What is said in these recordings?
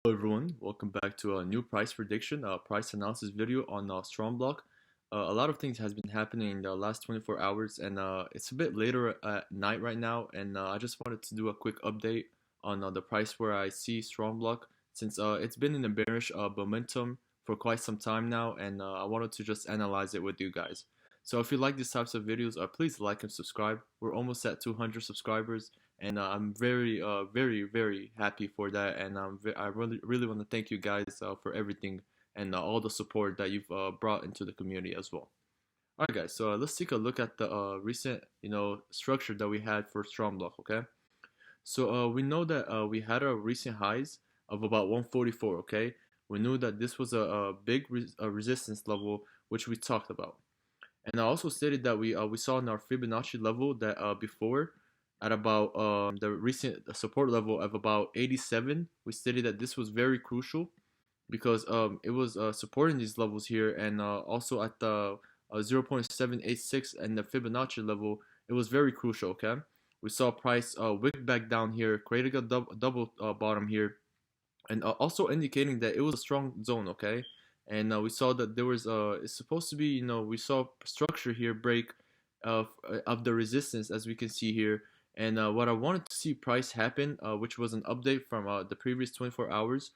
Hello everyone, welcome back to a new price prediction, price analysis video on StrongBlock. A lot of things has been happening in the last 24 hours and it's a bit later at night right now, and I just wanted to do a quick update on the price where I see StrongBlock, since it's been in a bearish momentum for quite some time now, and I wanted to just analyze it with you guys. So if you like these types of videos, please like and subscribe. We're almost at 200 subscribers, and I'm very happy for that, and I really want to thank you guys for everything and all the support that you've brought into the community as well. All right, guys. So let's take a look at the recent, structure that we had for StrongBlock. Okay. So we know that we had a recent highs of about 144. Okay. We knew that this was a big resistance level, which we talked about. And I also stated that we saw in our Fibonacci level that before, at about the recent support level of about 87, we stated that this was very crucial because it was supporting these levels here, and also at the 0.786 and the Fibonacci level, it was very crucial. Okay, we saw price wick back down here, creating a double bottom here, and also indicating that it was a strong zone. Okay, and we saw that there was it's supposed to be, we saw structure here break of the resistance, as we can see here. And what I wanted to see price happen, which was an update from the previous 24 hours,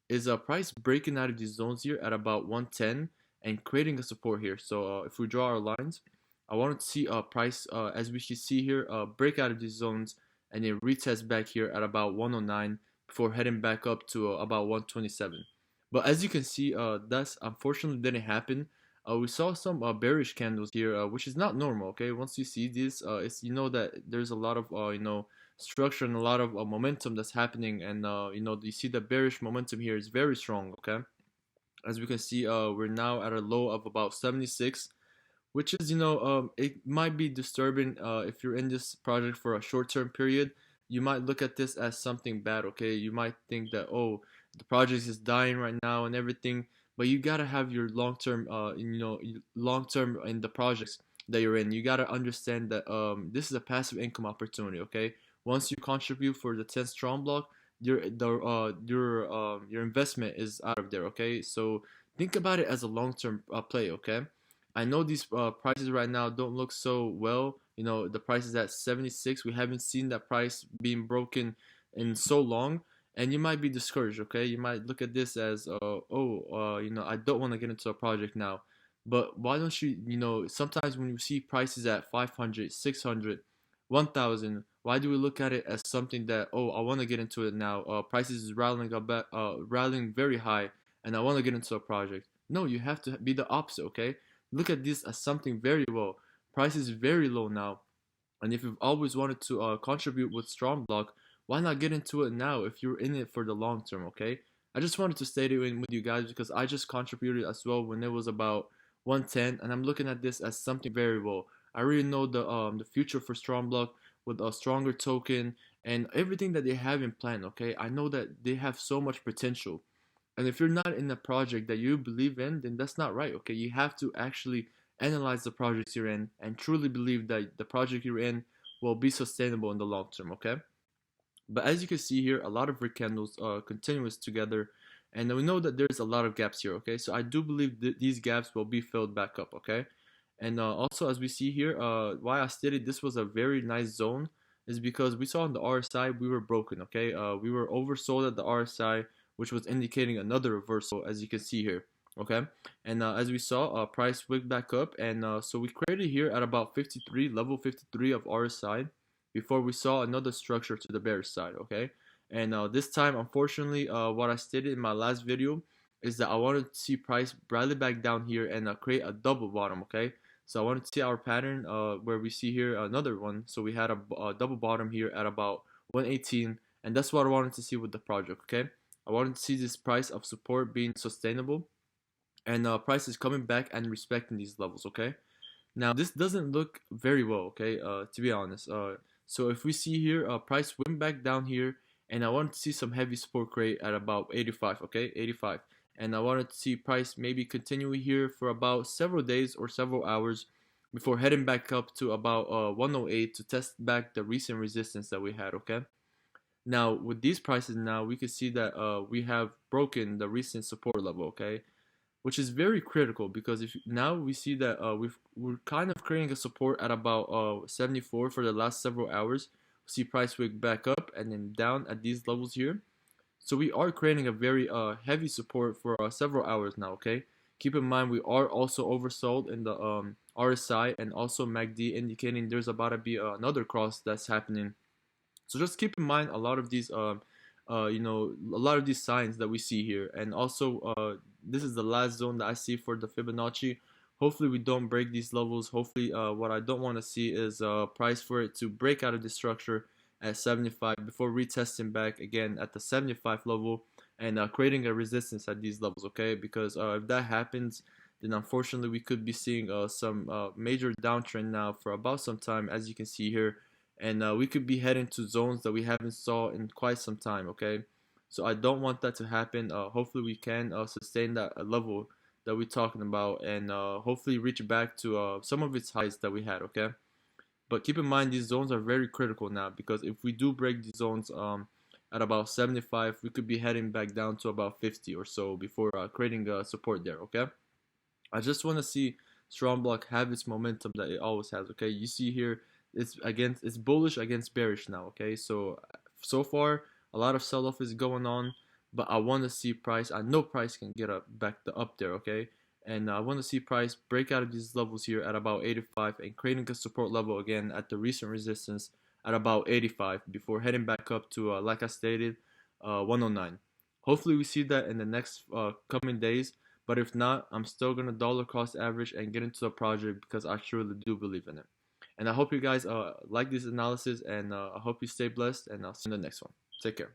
is a price breaking out of these zones here at about 110 and creating a support here. So if we draw our lines, I wanted to see a price, as we can see here, break out of these zones and then retest back here at about 109 before heading back up to about 127. But as you can see, that's unfortunately didn't happen. We saw some bearish candles here, which is not normal. Okay, once you see this, it's, that there's a lot of structure and a lot of momentum that's happening, and you see the bearish momentum here is very strong. Okay, as we can see, we're now at a low of about 76, which is, it might be disturbing if you're in this project for a short-term period. You might look at this as something bad. Okay, you might think that, oh, the project is dying right now and everything, but you gotta have your long-term, long-term in the projects that you're in. You gotta understand that this is a passive income opportunity. Okay, once you contribute for the 10 strong block, your investment is out of there. Okay, so think about it as a long-term play. Okay, I know these prices right now don't look so well. The price is at 76. We haven't seen that price being broken in so long, and you might be discouraged. Okay, you might look at this as I don't want to get into a project now. But why don't you, sometimes when you see prices at 500, 600, 1000, why do we look at it as something that, oh, I want to get into it now? Prices is rallying very high, and I want to get into a project. No, you have to be the opposite. Okay, look at this as something very low. Price is very low now, and if you've always wanted to contribute with strong block, why not get into it now if you're in it for the long term? Okay, I just wanted to stay in with you guys because I just contributed as well when it was about 110, and I'm looking at this as something very low. I really know the future for strong block with a stronger token and everything that they have in plan. Okay, I know that they have so much potential, and if you're not in a project that you believe in, then that's not right. Okay, you have to actually analyze the projects you're in and truly believe that the project you're in will be sustainable in the long term. Okay, but as you can see here, a lot of red candles are continuous together, and we know that there's a lot of gaps here. Okay, so I do believe that these gaps will be filled back up. Okay, and also as we see here, why I stated this was a very nice zone is because we saw on the RSI we were broken. Okay, we were oversold at the RSI, which was indicating another reversal, as you can see here. Okay, and as we saw, price wicked back up, and so we created here at about 53, level 53 of RSI, before we saw another structure to the bearish side. Okay, and this time, unfortunately, what I stated in my last video is that I wanted to see price rally back down here and create a double bottom. Okay, so I wanted to see our pattern where we see here another one. So we had a double bottom here at about 118, and that's what I wanted to see with the project. Okay, I wanted to see this price of support being sustainable, and price is coming back and respecting these levels. Okay, now this doesn't look very well. Okay, to be honest. So if we see here, price went back down here, and I wanted to see some heavy support create at about 85. Okay, 85, and I wanted to see price maybe continue here for about several days or several hours before heading back up to about 108 to test back the recent resistance that we had. Okay, Now with these prices now, we can see that we have broken the recent support level, okay, which is very critical because if now we see that we're kind of creating a support at about 74 for the last several hours. We see price wick back up and then down at these levels here. So we are creating a very heavy support for several hours now, okay? Keep in mind we are also oversold in the RSI and also MACD, indicating there's about to be another cross that's happening. So just keep in mind a lot of these a lot of these signs that we see here. And also this is the last zone that I see for the Fibonacci. Hopefully we don't break these levels. Hopefully what I don't want to see is price for it to break out of this structure at 75 before retesting back again at the 75 level and creating a resistance at these levels, okay? Because if that happens, then unfortunately we could be seeing some major downtrend now for about some time, as you can see here. And we could be heading to zones that we haven't saw in quite some time, okay? So I don't want that to happen. Hopefully we can sustain that level that we're talking about and hopefully reach back to some of its highs that we had, okay? But keep in mind these zones are very critical now, because if we do break these zones at about 75, we could be heading back down to about 50 or so before creating support there, okay? I just want to see StrongBlock have its momentum that it always has, okay? You see here it's bullish against bearish now, okay? So far a lot of sell-off is going on, but I want to see price. I know price can get up there, okay? And I want to see price break out of these levels here at about 85 and creating a support level again at the recent resistance at about 85 before heading back up to like I stated 109. Hopefully we see that in the next coming days, but if not, I'm still gonna dollar cost average and get into the project because I truly do believe in it. And I hope you guys like this analysis, and I hope you stay blessed, and I'll see you in the next one. Take care.